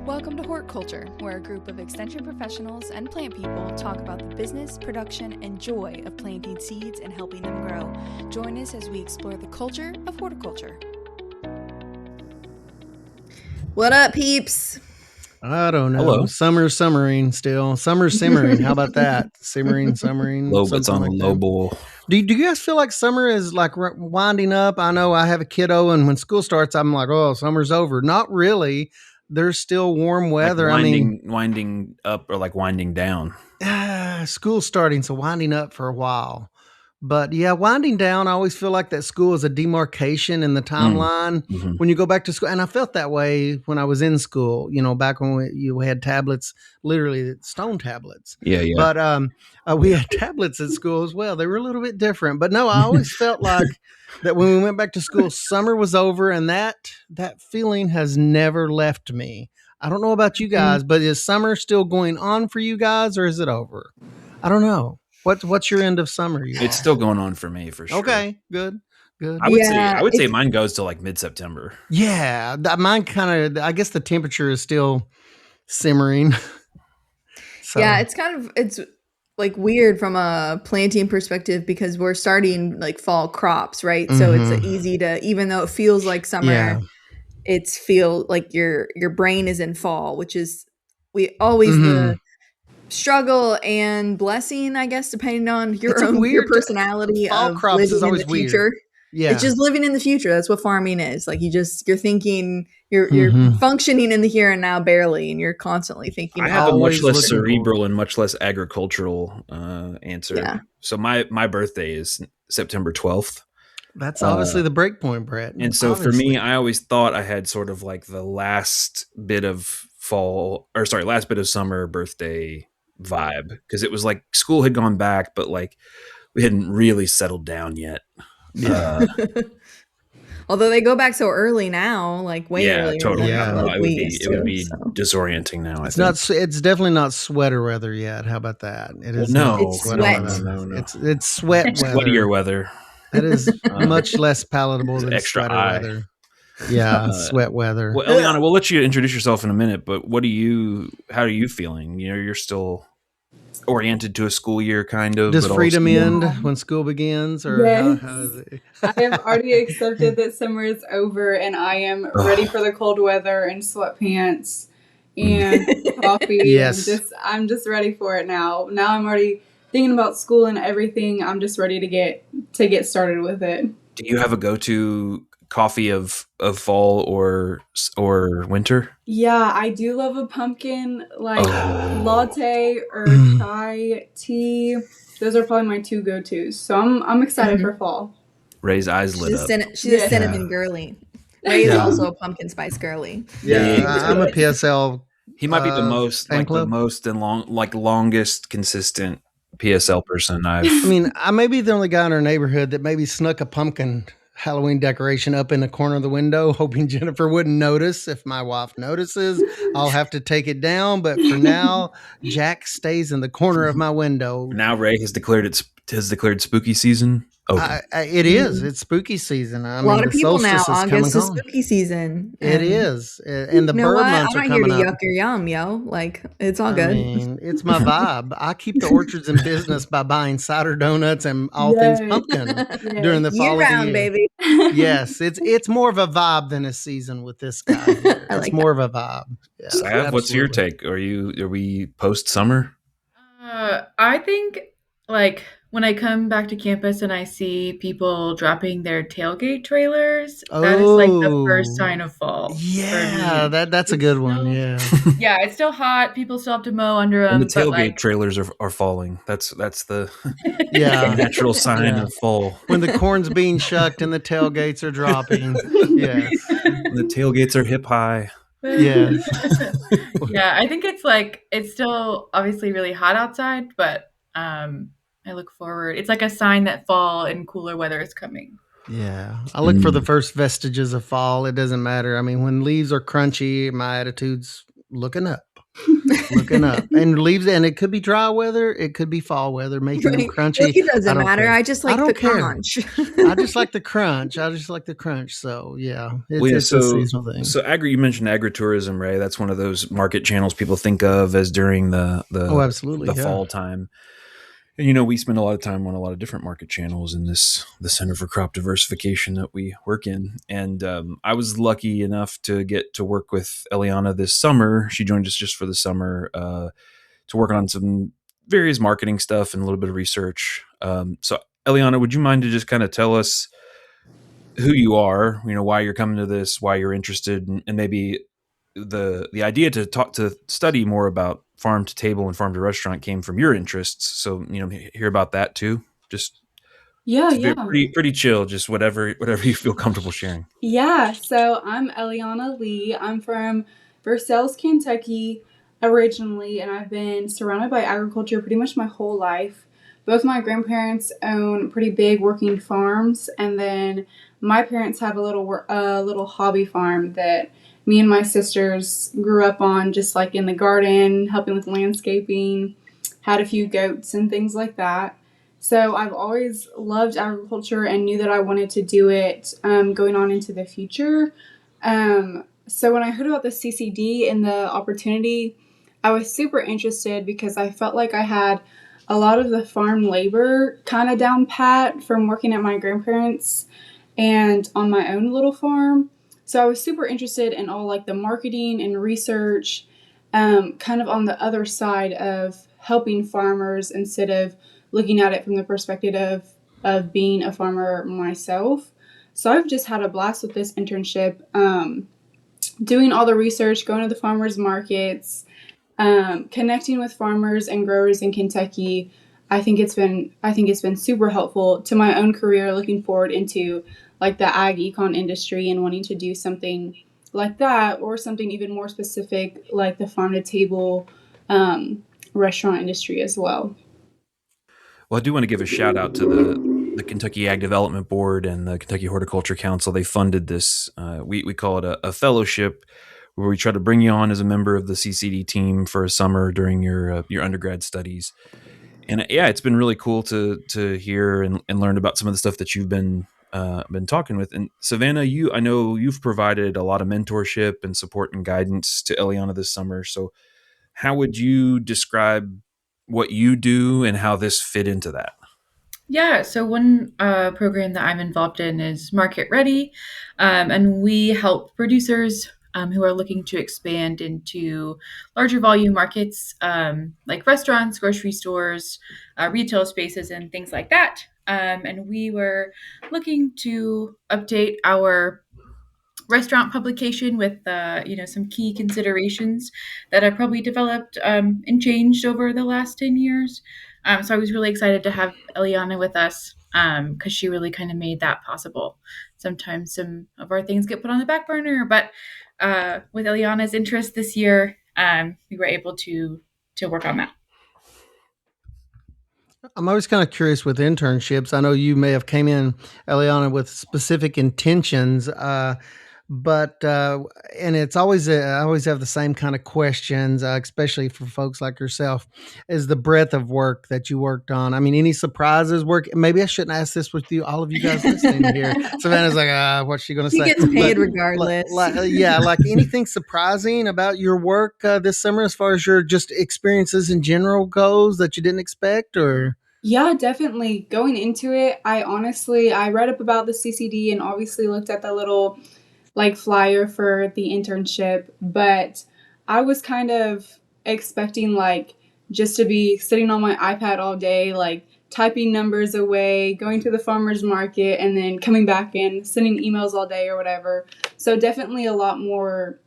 Welcome to Hort Culture, where a group of extension professionals and plant people talk about the business, production, and joy of planting seeds and helping them grow. Join us as we explore the culture of horticulture. What up, peeps? I don't know. Hello. Summering still. Summer's simmering. How about that? Simmering. Low, it's on like the low that. bowl. Do you guys feel like summer is like winding up? I know I have a kiddo, and when school starts, I'm like, oh, summer's over. Not really. There's still warm weather. Like winding up or like winding down. School's starting, so winding up for a while. But yeah, winding down, I always feel like that school is a demarcation in the timeline when you go back to school. And I felt that way when I was in school, back when you had tablets, literally stone tablets. Yeah. But we had tablets at school as well. They were a little bit different. But no, I always felt like that when we went back to school, summer was over, and that feeling has never left me. I don't know about you guys, but is summer still going on for you guys, or is it over? I don't know. What's your end of summer? It's still going on for me, for sure. Okay, good. I would say mine goes to like mid-September. Yeah, mine kind of. I guess the temperature is still simmering. So. Yeah, it's like weird from a planting perspective because we're starting like fall crops, right? So it's easy to, even though it feels like summer, it's feel like your brain is in fall, which is the struggle and blessing, I guess, depending on your personality. Fall of crops living is always in the future. Weird. Yeah, it's just living in the future. That's what farming is. Like you're thinking, you're functioning in the here and now barely, and you're constantly thinking. I have a much less cerebral and much less agricultural answer. Yeah. So my birthday is September 12th. That's obviously the break point, Brett. And so for me, I always thought I had sort of like the last bit of summer birthday vibe, because it was like school had gone back, but like we hadn't really settled down yet. Yeah. Although they go back so early now, like way earlier. Totally. It would be disorienting now. It's definitely not sweater weather yet. How about that? It is. It's sweat. No. It's sweat weather. Sweatier weather. That is much less palatable than extra sweater eye. weather. Yeah, sweat weather. Well, Eliana, we'll let you introduce yourself in a minute, but how are you feeling? You're still oriented to a school year, kind of. Does freedom end when school begins, or yes. how is it? I have already accepted that summer is over, and I am ready for the cold weather and sweatpants and coffee. Yes, I'm just ready for it now. Now I'm already thinking about school and everything. I'm just ready to get started with it. Do you have a go-to coffee of fall or winter? Yeah, I do love a pumpkin latte or chai tea. Those are probably my two go-tos. So I'm excited for fall. Ray's eyes lit up. She's a cinnamon girly. Ray is also a pumpkin spice girly. Yeah, I'm a PSL. He might be the most longest consistent PSL person I mean, I may be the only guy in our neighborhood that maybe snuck a pumpkin Halloween decoration up in the corner of the window, hoping Jennifer wouldn't notice. If my wife notices, I'll have to take it down. But for now, Jack stays in the corner of my window. Now Ray has declared spooky season. It is. It's spooky season. A lot of people now. August is spooky season. It is, and the bird months are coming up. I'm not here to yuck your yum, yo. Like it's all good. I mean, it's my vibe. I keep the orchards in business by buying cider donuts and all things pumpkin during the fall year round, of the year. Baby. Yes, it's more of a vibe than a season with this guy. It's more of a vibe. Yeah, Sav, what's your take? Are we post summer? I think when I come back to campus and I see people dropping their tailgate trailers, that is like the first sign of fall. Yeah, that's a good one. Yeah. Yeah, it's still hot. People still have to mow under them. And the tailgate trailers are falling. That's the natural sign of fall. When the corn's being shucked and the tailgates are dropping. Yes. The tailgates are hip high. Yes. Yeah, I think it's still obviously really hot outside, but I look forward. It's like a sign that fall and cooler weather is coming. Yeah. I look for the first vestiges of fall. It doesn't matter. I mean, when leaves are crunchy, my attitude's looking up. Looking up and leaves, and it could be dry weather, it could be fall weather, making them crunchy. Like, it doesn't matter. Care. I just like the crunch. I just like the crunch. So yeah, it's a seasonal thing. So you mentioned agritourism, Ray. That's one of those market channels people think of as during the absolutely the fall time. And we spend a lot of time on a lot of different market channels in the Center for Crop Diversification that we work in. And I was lucky enough to get to work with Eliana this summer. She joined us just for the summer to work on some various marketing stuff and a little bit of research. So Eliana, would you mind to just kind of tell us who you are, why you're coming to this, why you're interested, and maybe the idea to study more about farm to table and farm to restaurant came from your interests. So, hear about that too. Just pretty chill. Just whatever you feel comfortable sharing. Yeah. So I'm Eliana Lee. I'm from Versailles, Kentucky originally, and I've been surrounded by agriculture pretty much my whole life. Both my grandparents own pretty big working farms, and then my parents have a little hobby farm that me and my sisters grew up on, just like in the garden, helping with landscaping, had a few goats and things like that. So I've always loved agriculture and knew that I wanted to do it going on into the future. So when I heard about the CCD and the opportunity, I was super interested because I felt like I had a lot of the farm labor kind of down pat from working at my grandparents and on my own little farm. So I was super interested in all like the marketing and research, kind of on the other side of helping farmers instead of looking at it from the perspective of being a farmer myself. So I've just had a blast with this internship, doing all the research, going to the farmers markets, connecting with farmers and growers in Kentucky. I think it's been super helpful to my own career, looking forward into like the ag econ industry and wanting to do something like that, or something even more specific like the farm to table restaurant industry as well. Well, I do want to give a shout out to the Kentucky Ag Development Board and the Kentucky Horticulture Council. They funded this. We call it a fellowship, where we try to bring you on as a member of the CCD team for a summer during your undergrad studies. And it's been really cool to hear and learn about some of the stuff that you've been talking with. And Savannah, I know you've provided a lot of mentorship and support and guidance to Eliana this summer. So how would you describe what you do and how this fit into that? Yeah, so one program that I'm involved in is Market Ready, and we help producers who are looking to expand into larger volume markets like restaurants, grocery stores, retail spaces, and things like that. And we were looking to update our restaurant publication with some key considerations that have probably developed and changed over the last 10 years. So I was really excited to have Eliana with us because she really kind of made that possible. Sometimes some of our things get put on the back burner, but with Eliana's interest this year, we were able to work on that. I'm always kind of curious with internships. I know you may have came in, Eliana, with specific intentions, but and it's always I always have the same kind of questions, especially for folks like yourself, is the breadth of work that you worked on. I mean, any surprises? Maybe I shouldn't ask this with you, all of you guys listening here. Savannah's like, what's she going to say? She gets paid regardless. Like anything surprising about your work this summer, as far as your just experiences in general goes that you didn't expect, or? Yeah, definitely. Going into it, I read up about the CCD and obviously looked at the little like flyer for the internship, but I was kind of expecting like just to be sitting on my iPad all day, like typing numbers away, going to the farmer's market, and then coming back in, sending emails all day or whatever. So definitely a lot more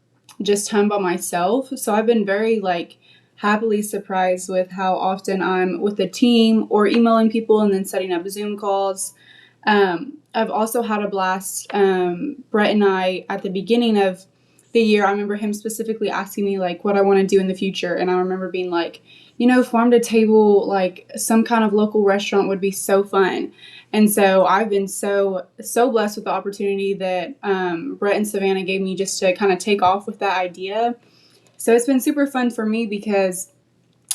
just time by myself. So I've been very like happily surprised with how often I'm with the team or emailing people and then setting up Zoom calls. I've also had a blast. Brett and I, at the beginning of the year, I remember him specifically asking me like what I want to do in the future. And I remember being like, farm to table, like some kind of local restaurant would be so fun. And so I've been so blessed with the opportunity that Brett and Savannah gave me just to kind of take off with that idea. So it's been super fun for me because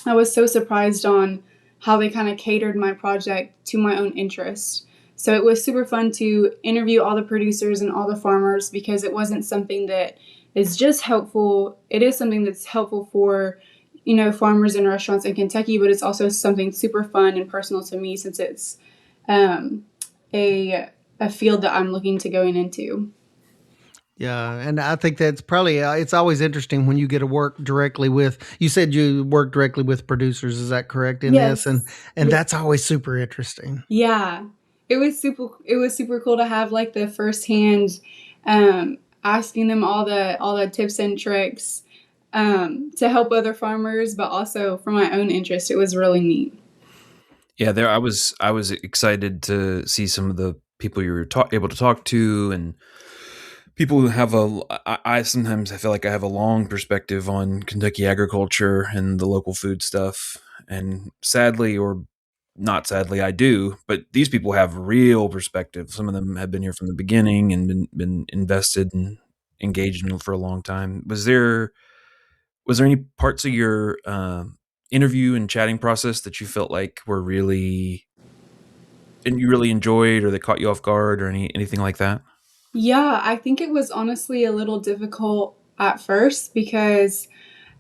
I was so surprised on how they kind of catered my project to my own interest. So it was super fun to interview all the producers and all the farmers because it wasn't something that is just helpful. It is something that's helpful for, farmers and restaurants in Kentucky, but it's also something super fun and personal to me since it's a field that I'm looking to going into. Yeah, and I think that's probably it's always interesting when you get to work directly with. You said you work directly with producers, is that correct in this? And Yes. that's always super interesting. Yeah, it was super cool to have like the firsthand, asking them all the tips and tricks, to help other farmers, but also for my own interest. It was really neat. Yeah, I was excited to see some of the people you were able to talk to, and people who have I sometimes I feel like I have a long perspective on Kentucky agriculture and the local food stuff, and sadly or not sadly I do, but these people have real perspective. Some of them have been here from the beginning and been invested and engaged in for a long time. Was there any parts of your interview and chatting process that you felt like were really and you really enjoyed, or that caught you off guard, or anything like that? Yeah, I think it was honestly a little difficult at first because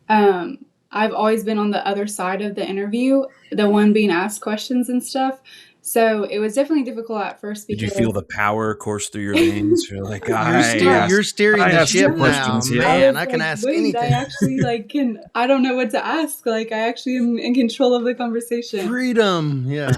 I've always been on the other side of the interview, the one being asked questions and stuff. So it was definitely difficult at first Did you because feel the power course through your veins? You're like, You're steering I the asked ship the now, questions. Yeah. I man. was I can like, ask wait, I anything. actually I don't know what to ask. Like, I actually am in control of the conversation. Freedom, yeah.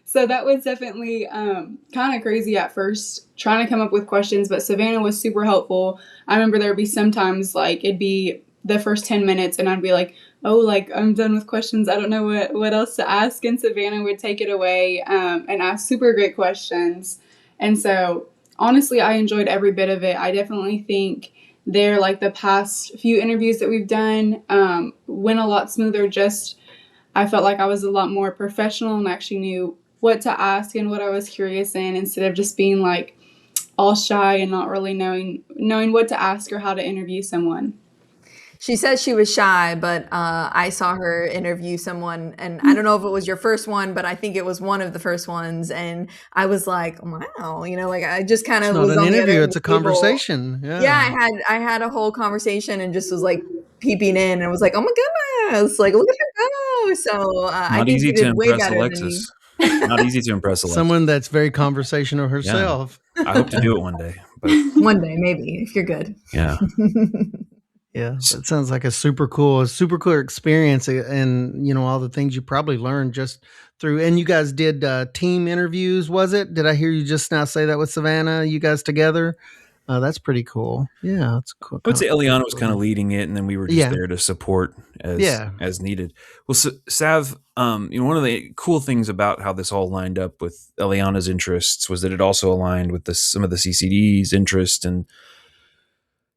So that was definitely kind of crazy at first, trying to come up with questions, but Savannah was super helpful. I remember there'd be sometimes like it'd be the first 10 minutes and I'd be like, oh, like I'm done with questions. I don't know what else to ask. And Savannah would take it away and ask super great questions. And so honestly, I enjoyed every bit of it. I definitely think they're like the past few interviews that we've done went a lot smoother. Just I felt like I was a lot more professional and actually knew what to ask and what I was curious in instead of just being like all shy and not really knowing what to ask or how to interview someone. She says she was shy, but I saw her interview someone, and I don't know if it was your first one, but I think it was one of the first ones. And I was like, wow, like I just kind of It's not was an on the other interview, end it's of a the table. conversation. Yeah, I had a whole conversation and just was like peeping in and was like, oh my goodness, like look at her go. So I Not think easy you to did way impress better than me. Alexis. Not easy to impress Alexis. Someone that's very conversational herself. I hope to do it one day, but One day, maybe, if you're good. yeah. Yeah, that sounds like a super cool experience, and all the things you probably learned just through. And you guys did team interviews, was it? Did I hear you just now say that with Savannah? You guys together? That's pretty cool. Yeah, that's cool. I would say Eliana was kind of leading it, and then we were just there to support as needed. Well, Sav, one of the cool things about how this all lined up with Eliana's interests was that it also aligned with some of the CCD's interest. And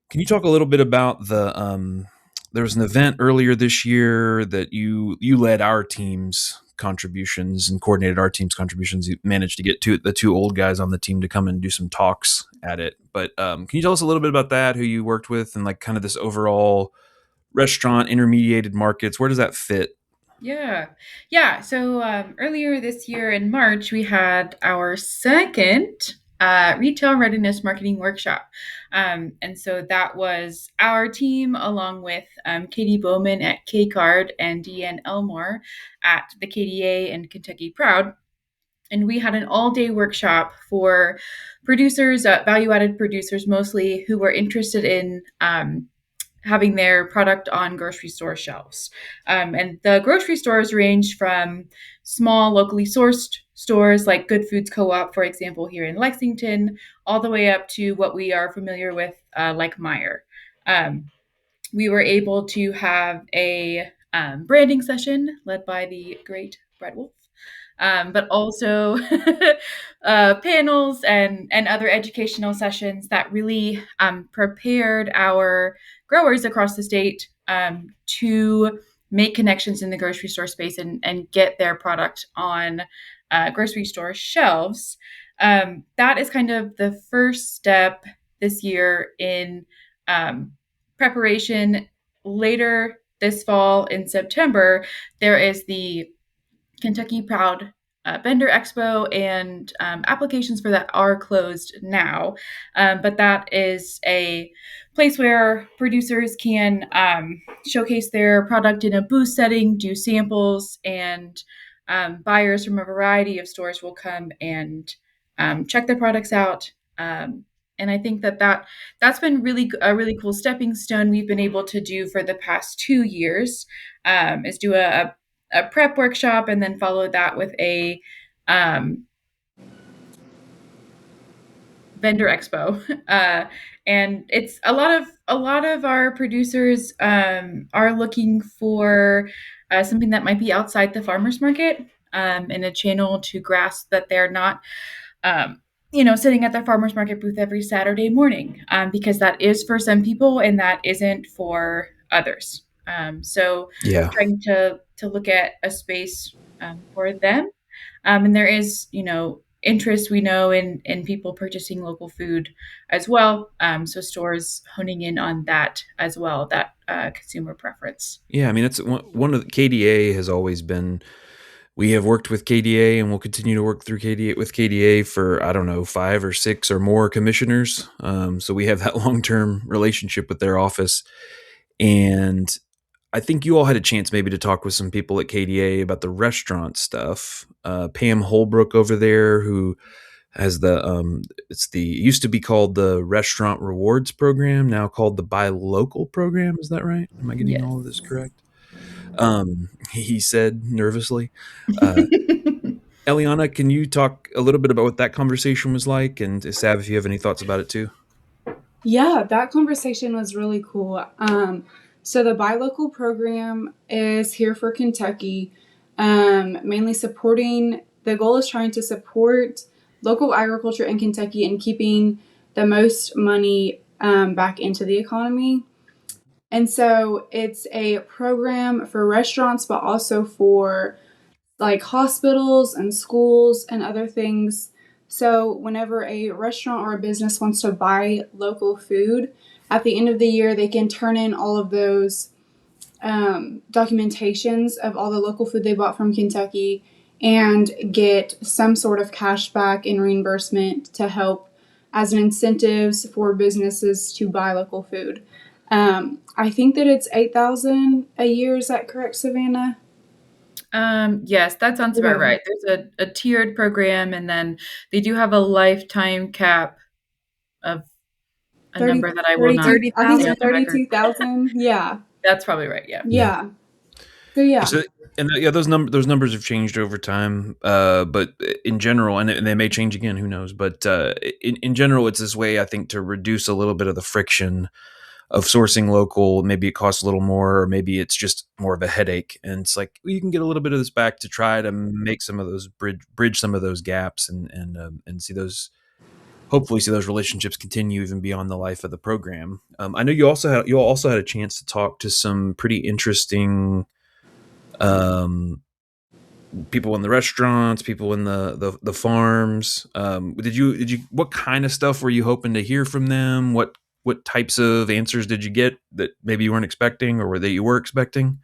can you talk a little bit about there was an event earlier this year that you led our team's contributions and coordinated our team's contributions. You managed to get the two old guys on the team to come and do some talks at it. But can you tell us a little bit about that, who you worked with, and like kind of this overall restaurant intermediated markets? Where does that fit? Yeah. So earlier this year in March, we had our second retail readiness marketing workshop. And so that was our team along with Katie Bowman at K-Card and Deanne Elmore at the KDA and Kentucky Proud. And we had an all-day workshop for producers, value-added producers mostly, who were interested in having their product on grocery store shelves. And the grocery stores range from small, locally sourced stores like Good Foods Co-op, for example, here in Lexington, all the way up to what we are familiar with, like Meijer. We were able to have a branding session led by the great Brett Wolf. But also panels and other educational sessions that really prepared our growers across the state to make connections in the grocery store space and get their product on grocery store shelves. That is kind of the first step this year in preparation, later this fall in September, there is the Kentucky Proud Vendor Expo, and applications for that are closed now. But that is a place where producers can showcase their product in a booth setting, do samples, and buyers from a variety of stores will come and check their products out. And I think that's been really a really cool stepping stone we've been able to do for the past 2 years, is do a prep workshop and then follow that with a vendor expo. And it's a lot of our producers are looking for something that might be outside the farmers market, and a channel to grasp that they're not sitting at their farmers market booth every Saturday morning, because that is for some people and that isn't for others. So Yeah. trying to look at a space for them. And there is, interest, we know, in people purchasing local food as well. So stores honing in on that as well, that consumer preference. Yeah, I mean, that's one of the KDA has always been. We have worked with KDA and we'll continue to work through KDA for, I don't know, 5 or 6 or more commissioners. So we have that long-term relationship with their office. And I think you all had a chance maybe to talk with some people at KDA about the restaurant stuff. Pam Holbrook over there, who has it used to be called the Restaurant Rewards Program, now called the Buy Local Program. Is that right? Am I getting all of this correct? He said nervously. Eliana, can you talk a little bit about what that conversation was like? And Sav, if you have any thoughts about it too. Yeah, that conversation was really cool. So the Buy Local program is here for Kentucky, mainly supporting, the goal is trying to support local agriculture in Kentucky and keeping the most money back into the economy. And so it's a program for restaurants, but also for like hospitals and schools and other things. So whenever a restaurant or a business wants to buy local food, at the end of the year, they can turn in all of those documentations of all the local food they bought from Kentucky and get some sort of cash back and reimbursement to help as an incentives for businesses to buy local food. I think that it's $8,000 a year. Is that correct, Savannah? Yes, that sounds about right. There's a tiered program, and then they do have a lifetime cap of a 30, number that I will not. 30, I think say on it's the record. 32,000. Yeah. That's probably right. Yeah. Yeah. So yeah. So, and yeah, those numbers have changed over time. But in general, and they may change again, who knows? But in general, it's this way, I think, to reduce a little bit of the friction of sourcing local. Maybe it costs a little more, or maybe it's just more of a headache. And it's like, well, you can get a little bit of this back to try to make some of those bridge some of those gaps and see those. Hopefully, see those relationships continue even beyond the life of the program. I know you all also had a chance to talk to some pretty interesting people in the restaurants, people in the farms. Did you what kind of stuff were you hoping to hear from them? What types of answers did you get that maybe you weren't expecting, or that you were expecting?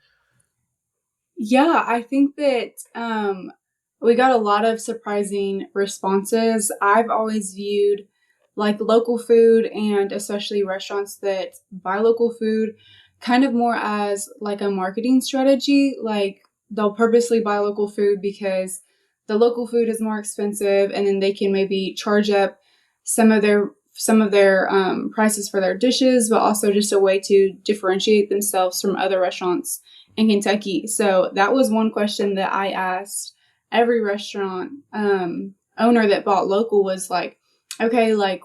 Yeah, I think that we got a lot of surprising responses. I've always viewed like local food, and especially restaurants that buy local food, kind of more as like a marketing strategy. Like they'll purposely buy local food because the local food is more expensive, and then they can maybe charge up some of their prices for their dishes, but also just a way to differentiate themselves from other restaurants in Kentucky. So that was one question that I asked every restaurant owner that bought local, was like, okay, like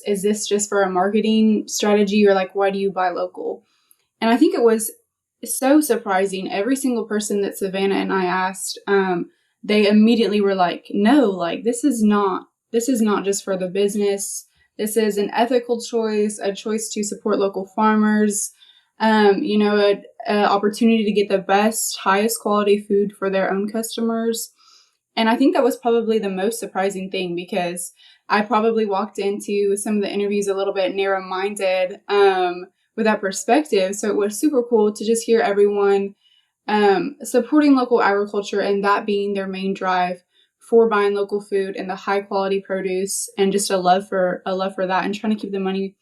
is this just for a marketing strategy, or like why do you buy local? And I think it was so surprising. Every single person that Savannah and I asked, they immediately were like, no, like this is not just for the business. This is an ethical choice, a choice to support local farmers, an opportunity to get the best, highest quality food for their own customers. And I think that was probably the most surprising thing, because I probably walked into some of the interviews a little bit narrow-minded, with that perspective. So it was super cool to just hear everyone supporting local agriculture and that being their main drive for buying local food and the high quality produce and just a love for that and trying to keep the money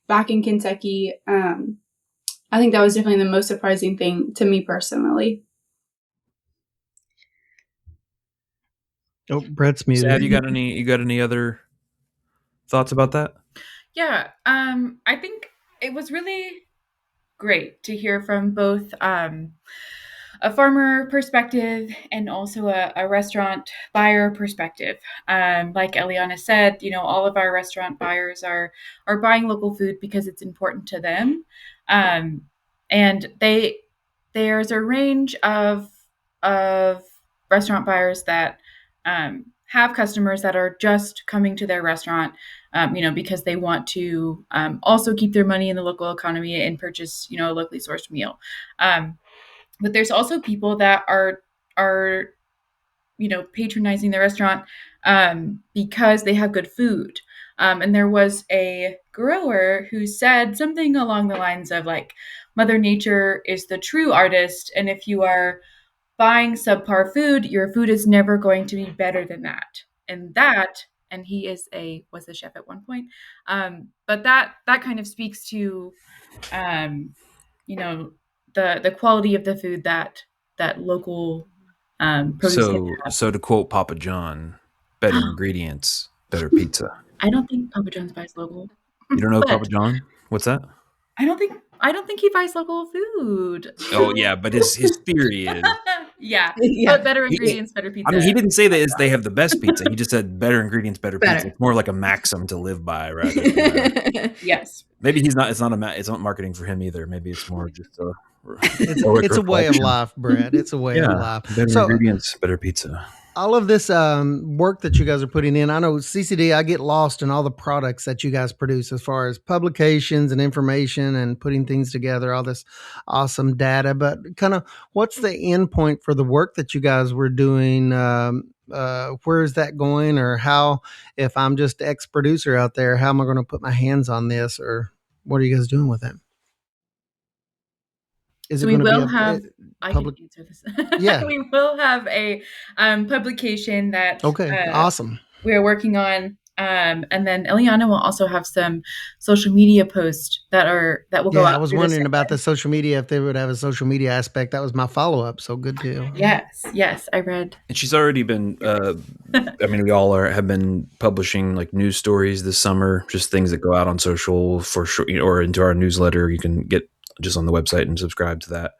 back in Kentucky. I think that was definitely the most surprising thing to me personally. Oh, Brett's muted. Sad, you got any other thoughts about that? Yeah, I think it was really great to hear from both a farmer perspective and also a restaurant buyer perspective. Like Eliana said, all of our restaurant buyers are buying local food because it's important to them, and there's a range of restaurant buyers that have customers that are just coming to their restaurant, because they want to also keep their money in the local economy and purchase, a locally sourced meal. But there's also people that are patronizing the restaurant because they have good food. And there was a grower who said something along the lines of like, Mother Nature is the true artist, and if you are buying subpar food, your food is never going to be better than that. And he was a chef at one point. But that kind of speaks to, the quality of the food that local produce. So to quote Papa John, better ingredients, better pizza. I don't think Papa John's buys local. You don't know Papa John? What's that? I don't think he buys local food. Oh yeah, but his theory is yeah. But better ingredients, better pizza. I mean, he didn't say that they have the best pizza. He just said better ingredients, better pizza. It's more like a maxim to live by, rather than yes. Maybe it's not marketing for him either. Maybe it's more just it's a way of life, Brett. It's a way of life. Better ingredients, better pizza. All of this work that you guys are putting in, I know CCD, I get lost in all the products that you guys produce as far as publications and information and putting things together, all this awesome data. But kind of what's the end point for the work that you guys were doing? Where is that going, or how, if I'm just ex-producer out there, how am I going to put my hands on this, or what are you guys doing with it? Is it going to be have? I can answer this. Yeah, we will have a publication that. Okay, awesome. We are working on, and then Eliana will also have some social media posts that will go out. I was wondering about the social media, if they would have a social media aspect. That was my follow-up. So good deal. Yes, I read. And she's already been. I mean, we all have been publishing like news stories this summer, just things that go out on social for sure, or into our newsletter. You can get just on the website and subscribe to that.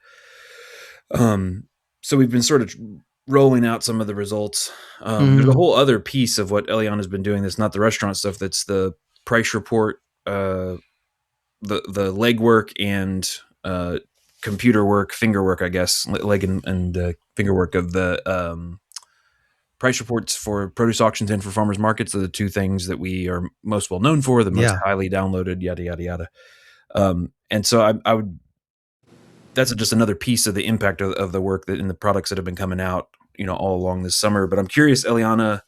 So we've been sort of rolling out some of the results. There's a whole other piece of what Eliana's been doing that's not the restaurant stuff. That's the price report, the legwork and computer work, finger work, I guess, leg and finger work of the price reports for produce auctions and for farmers markets are the two things that we are most well known for, the most highly downloaded, yada, yada, yada. And so I would, that's just another piece of the impact of the work that in the products that have been coming out, all along this summer. But I'm curious, Eliana,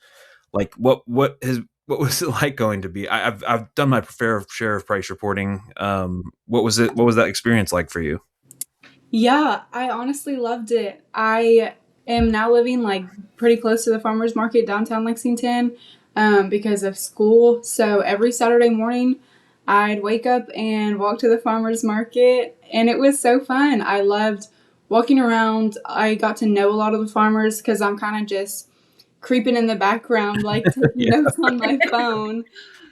like what was it like going to be? I've done my fair share of price reporting. What was that experience like for you? Yeah, I honestly loved it. I am now living like pretty close to the farmers market downtown Lexington because of school. So every Saturday morning I'd wake up and walk to the farmers market, and it was so fun. I loved walking around. I got to know a lot of the farmers because I'm kind of just creeping in the background, like taking notes on my phone.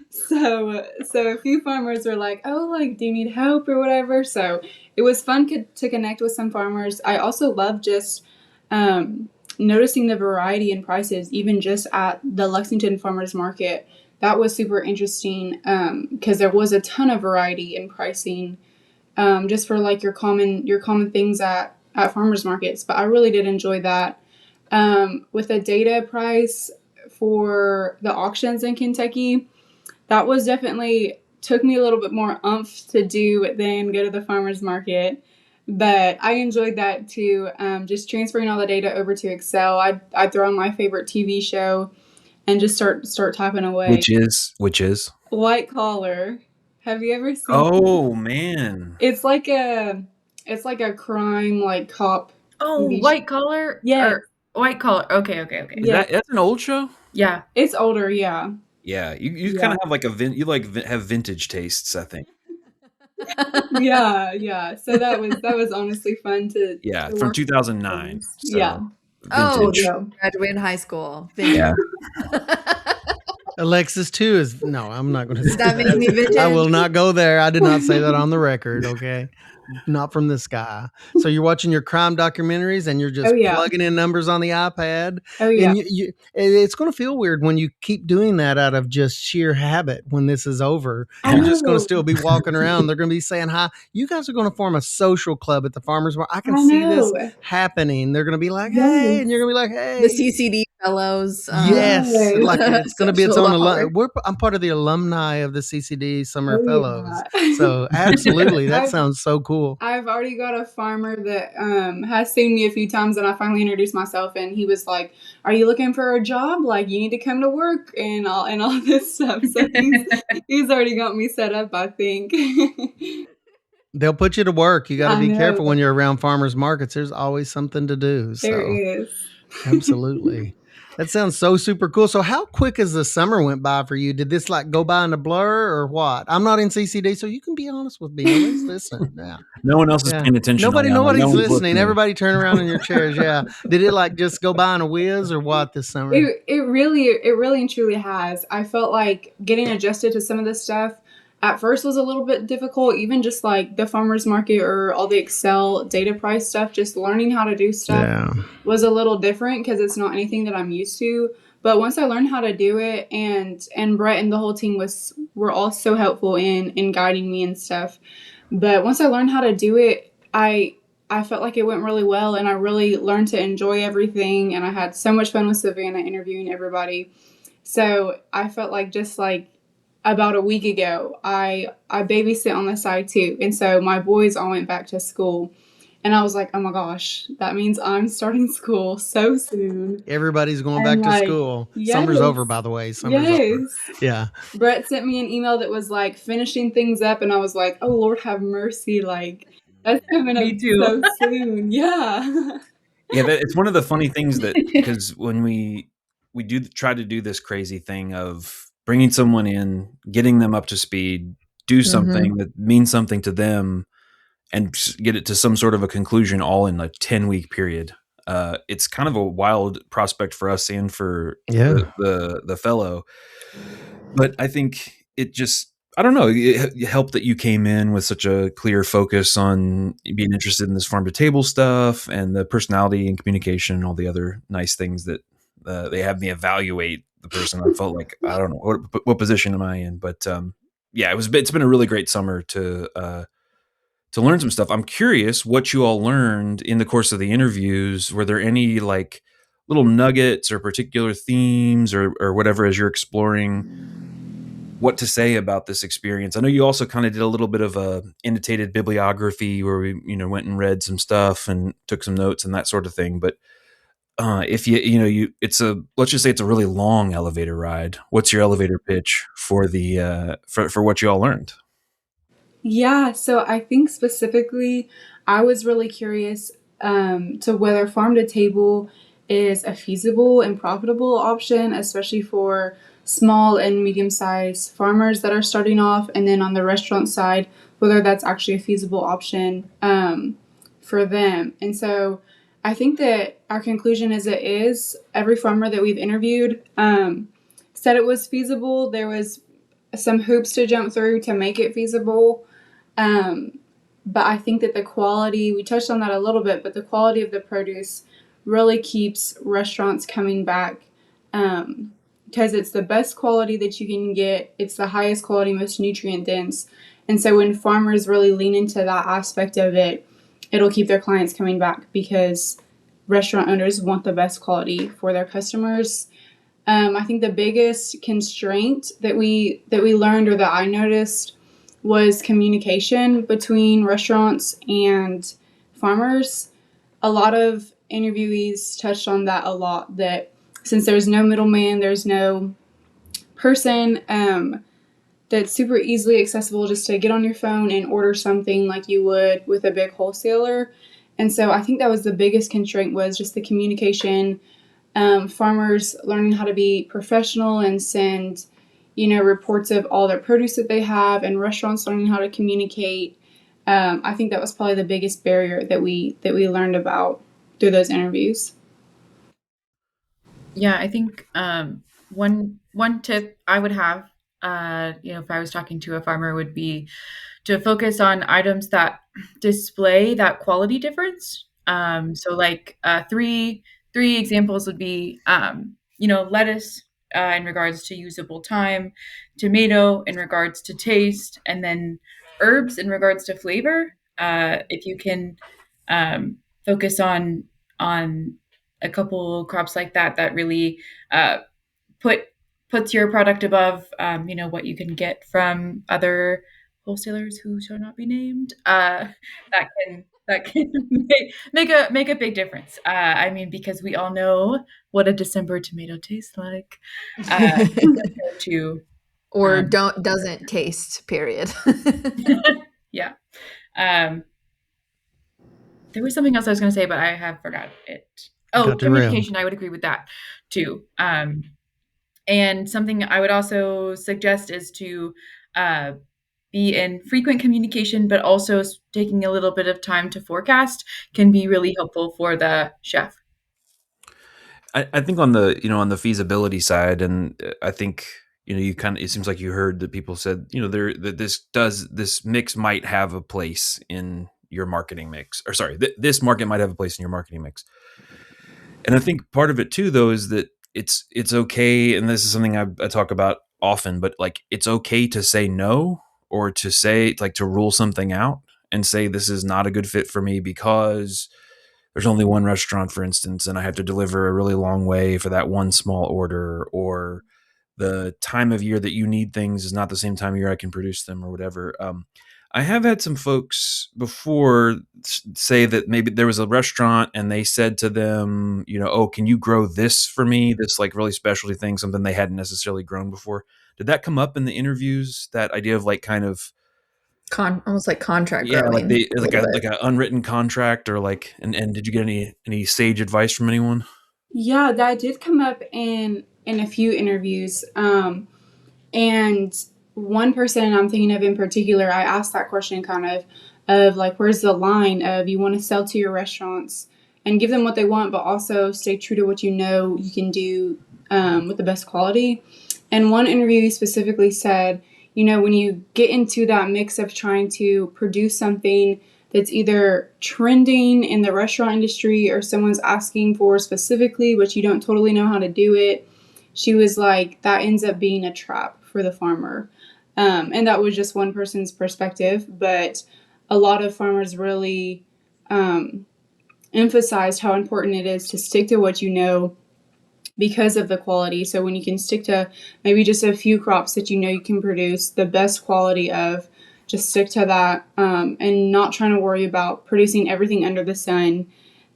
So a few farmers were like, "Oh, like, do you need help or whatever?" So it was fun to connect with some farmers. I also love just noticing the variety in prices, even just at the Lexington Farmers Market. That was super interesting because there was a ton of variety in pricing, just for like your common things at farmers markets. But I really did enjoy that. With the data price for the auctions in Kentucky, that was definitely took me a little bit more oomph to do than go to the farmers market. But I enjoyed that too. Just transferring all the data over to Excel. I'd throw on my favorite TV show and just start typing away. Which is White Collar. Have you ever seen? Oh man, It's like a crime like cop. Oh, TV White Collar? Yes. Or White Collar. Okay. is that's an old show? Yeah. It's older, yeah. Yeah, you Yeah. kind of have like have vintage tastes, I think. Yeah. So that was honestly fun to from work 2009. with. So Yeah. Oh, vintage. Yeah. graduated high school. Yeah. Alexis too is no. I'm not going to. Does that make me vintage? I will not go there. I did not say that on the record. Okay, not from this guy. So you're watching your crime documentaries and you're just Oh, yeah. plugging in numbers on the iPad. Oh yeah. And it's going to feel weird when you keep doing that out of just sheer habit. When this is over, I you're just going know. to still be walking around. They're going to be saying hi. You guys are going to form a social club at the farmers market. I can I see this know. happening. They're going to be like, hey, and you're going to be like, hey. The CCD fellows. Yes, Yes. like it's going to be its Social own. hour. I'm part of the alumni of the CCD Summer Oh, Fellows, yeah. so absolutely, that sounds so cool. I've already got a farmer that has seen me a few times, and I finally introduced myself, and he was like, "Are you looking for a job? Like, you need to come to work and all this stuff." So he's already got me set up, I think. They'll put you to work. You got to I be know. careful when you're around farmers markets. There's always something to do. There So is. absolutely. That sounds so super cool. So how quick as the summer went by for you? Did this like go by in a blur or what? I'm not in CCD, so you can be honest with me. Nobody's listening. Yeah. No one else is Yeah. paying attention. Nobody's No one's listening. Everybody turn around in your chairs. Yeah. Did it like just go by in a whiz or what this summer? It really and truly has. I felt like getting adjusted to some of this stuff at first was a little bit difficult, even just like the farmers market or all the Excel data price stuff, just learning how to do stuff was a little different because it's not anything that I'm used to. But once I learned how to do it, and Brett and the whole team were all so helpful in guiding me and stuff. But once I learned how to do it, I felt like it went really well, and I really learned to enjoy everything, and I had so much fun with Savannah interviewing everybody. So I felt like just like about a week ago, I babysit on the side too. And so my boys all went back to school. And I was like, oh my gosh, that means I'm starting school so soon. Everybody's going back to school. Yes. Summer's over, by the way. Summer's over. Yeah. Brett sent me an email that was like finishing things up. And I was like, oh, Lord have mercy. Like, that's coming up so soon. Yeah. Yeah, it's one of the funny things that because when we try to do this crazy thing of bringing someone in, getting them up to speed, do something that means something to them, and get it to some sort of a conclusion all in a 10-week period. It's kind of a wild prospect for us and for the fellow. But I think it just, I don't know, it helped that you came in with such a clear focus on being interested in this farm to table stuff and the personality and communication and all the other nice things that they had me evaluate the person. I felt like, I don't know, what position am I in? But yeah, it's been a really great summer to learn some stuff. I'm curious what you all learned in the course of the interviews. Were there any like little nuggets or particular themes or whatever as you're exploring what to say about this experience? I know you also kind of did a little bit of a annotated bibliography where we, went and read some stuff and took some notes and that sort of thing. But if let's just say it's a really long elevator ride. What's your elevator pitch for the for what you all learned? Yeah, so I think specifically, I was really curious to whether farm to table is a feasible and profitable option, especially for small and medium-sized farmers that are starting off, and then on the restaurant side, whether that's actually a feasible option for them. And so I think that our conclusion is it is. Every farmer that we've interviewed said it was feasible. There was some hoops to jump through to make it feasible. But I think that the quality, we touched on that a little bit, but the quality of the produce really keeps restaurants coming back because it's the best quality that you can get. It's the highest quality, most nutrient dense. And so when farmers really lean into that aspect of it, it'll keep their clients coming back because restaurant owners want the best quality for their customers. I think the biggest constraint that we learned or that I noticed was communication between restaurants and farmers. A lot of interviewees touched on that a lot, that since there's no middleman, there's no person, that's super easily accessible just to get on your phone and order something like you would with a big wholesaler. And so I think that was the biggest constraint, was just the communication. Farmers learning how to be professional and send, reports of all their produce that they have, and restaurants learning how to communicate. I think that was probably the biggest barrier that we learned about through those interviews. Yeah, I think one tip I would have, if I was talking to a farmer, would be to focus on items that display that quality difference. So, like three examples would be, lettuce in regards to usable time, tomato in regards to taste, and then herbs in regards to flavor. If you can focus on a couple crops like that, that really uh, puts your product above, what you can get from other wholesalers who shall not be named. That can make a big difference. I mean, because we all know what a December tomato tastes like. Compared to or doesn't taste, period. yeah. There was something else I was going to say, but I have forgot it. Oh, communication. I would agree with that too. And something I would also suggest is to be in frequent communication, but also taking a little bit of time to forecast can be really helpful for the chef. I think on the feasibility side, and I think it seems like you heard that people said that this mix might have a place in your marketing mix, or sorry, this market might have a place in your marketing mix. And I think part of it too, though, is that it's okay, and this is something I talk about often, but like it's okay to say no, or to say, like, to rule something out and say this is not a good fit for me because there's only one restaurant, for instance, and I have to deliver a really long way for that one small order, or the time of year that you need things is not the same time of year I can produce them, or whatever. I have had some folks before say that maybe there was a restaurant and they said to them, oh, can you grow this for me? This like really specialty thing, something they hadn't necessarily grown before. Did that come up in the interviews? That idea of like kind of almost like contract growing, like an unwritten contract, or like, and did you get any sage advice from anyone? Yeah, that did come up in a few interviews. And one person I'm thinking of in particular, I asked that question kind of like, where's the line of you want to sell to your restaurants and give them what they want, but also stay true to what you can do with the best quality. And one interview specifically said, when you get into that mix of trying to produce something that's either trending in the restaurant industry or someone's asking for specifically, but you don't totally know how to do it, she was like, that ends up being a trap for the farmer. And that was just one person's perspective, but a lot of farmers really emphasized how important it is to stick to what you know because of the quality. So when you can stick to maybe just a few crops that you can produce the best quality of, just stick to that, and not trying to worry about producing everything under the sun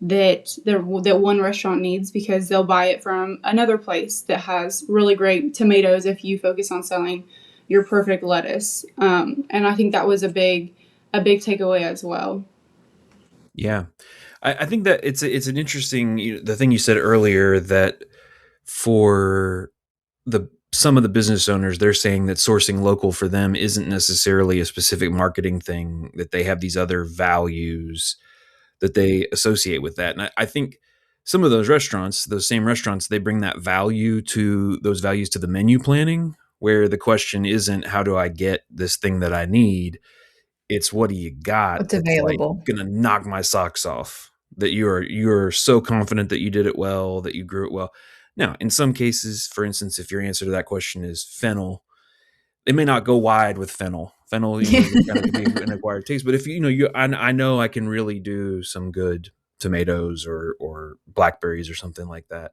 that one restaurant needs, because they'll buy it from another place that has really great tomatoes if you focus on selling your perfect lettuce. And I think that was a big takeaway as well. Yeah. I think that it's an interesting, the thing you said earlier, that for some of the business owners, they're saying that sourcing local for them isn't necessarily a specific marketing thing, that they have these other values that they associate with that. And I think some of those restaurants, those same restaurants, they bring those values to the menu planning, where the question isn't how do I get this thing that I need? It's what do you got What's available, like gonna knock my socks off, that you're so confident that you did it well, that you grew it well. Now, in some cases, for instance, if your answer to that question is fennel, it may not go wide with fennel. Fennel, kind of be an acquired taste. But if I know I can really do some good tomatoes or blackberries or something like that,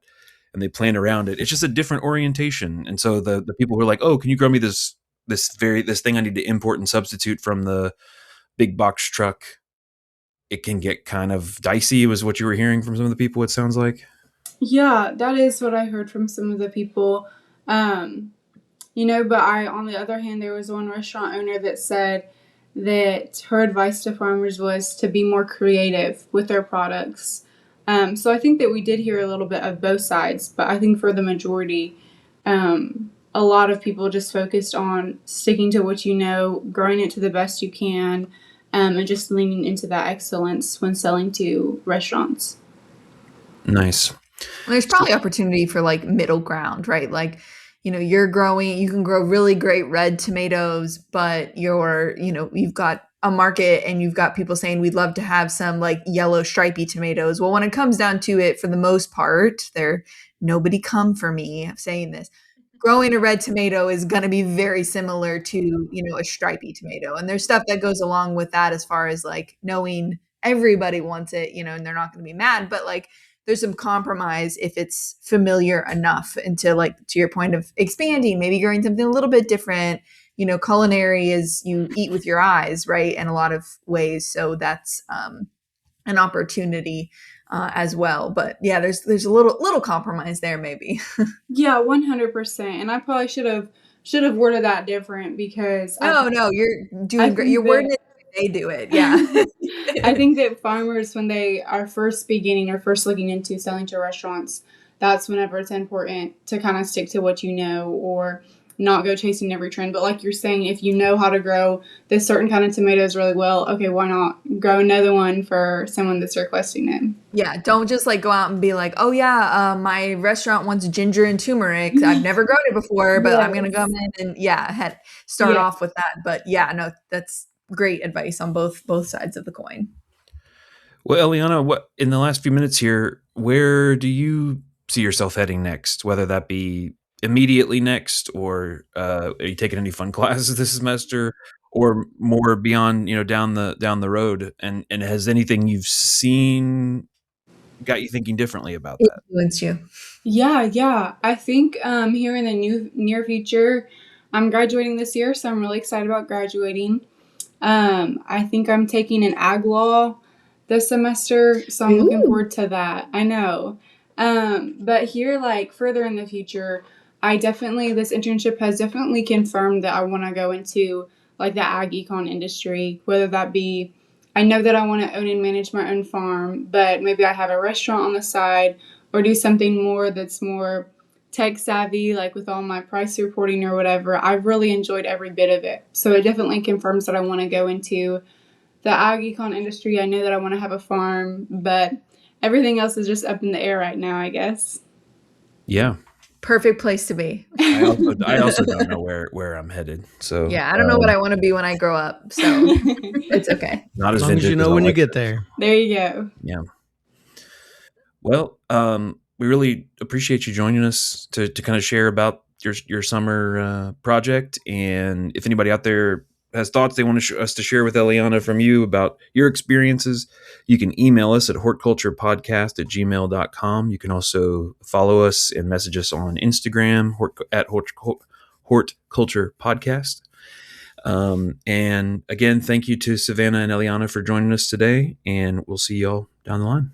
and they plan around it. It's just a different orientation. And so the people who are like, oh, can you grow me this thing I need to import and substitute from the big box truck? It can get kind of dicey, was what you were hearing from some of the people, it sounds like. Yeah, that is what I heard from some of the people. But on the other hand, there was one restaurant owner that said that her advice to farmers was to be more creative with their products. So I think that we did hear a little bit of both sides, but I think for the majority, a lot of people just focused on sticking to what you know, growing it to the best you can, and just leaning into that excellence when selling to restaurants. Nice. There's probably opportunity for like middle ground, right? Like, you can grow really great red tomatoes, but you've got a market and you've got people saying we'd love to have some like yellow stripy tomatoes. Well, when it comes down to it, for the most part, nobody come for me saying this. Growing a red tomato is going to be very similar to, a stripy tomato. And there's stuff that goes along with that as far as like knowing everybody wants it, and they're not going to be mad, but like there's some compromise if it's familiar enough into like, to your point of expanding, maybe growing something a little bit different. Culinary is you eat with your eyes, right? In a lot of ways. So that's an opportunity as well. But yeah, there's a little compromise there maybe. Yeah, 100%. And I probably should have worded that different because no, you're doing great. You're wording it the way they do it. Yeah. I think that farmers, when they are first beginning or first looking into selling to restaurants, that's whenever it's important to kind of stick to what you know or not go chasing every trend. But like you're saying, if you know how to grow this certain kind of tomatoes really well, okay, why not grow another one for someone that's requesting it? Yeah, don't just like go out and be like, oh yeah, my restaurant wants ginger and turmeric. I've never grown it before, but I'm gonna come in and start off with that. But yeah, no, that's great advice on both sides of the coin. Well, Eliana, what in the last few minutes here, where do you see yourself heading next? Whether that be immediately next, or are you taking any fun classes this semester, or more beyond, down the road? And has anything you've seen got you thinking differently about that? Influence you? Yeah. I think here in the near future, I'm graduating this year, so I'm really excited about graduating. I think I'm taking an ag law this semester, so I'm looking forward to that. I know. But here, like further in the future, this internship has definitely confirmed that I want to go into like the ag econ industry, whether that be, I know that I want to own and manage my own farm, but maybe I have a restaurant on the side or do something more that's more tech savvy, like with all my price reporting or whatever. I've really enjoyed every bit of it. So it definitely confirms that I want to go into the ag econ industry. I know that I want to have a farm, but everything else is just up in the air right now, I guess. Yeah. Perfect place to be. I also don't know where I'm headed. So yeah, I don't know what I want to be when I grow up. So it's okay. Not as long as you know when you get there. There you go. Yeah. Well, we really appreciate you joining us to kind of share about your summer project. And if anybody out there has thoughts they want us to share with Eliana from you about your experiences, you can email us at hortculturepodcast@gmail.com. You can also follow us and message us on Instagram at Hort Culture Podcast. And again, thank you to Savannah and Eliana for joining us today, and we'll see y'all down the line.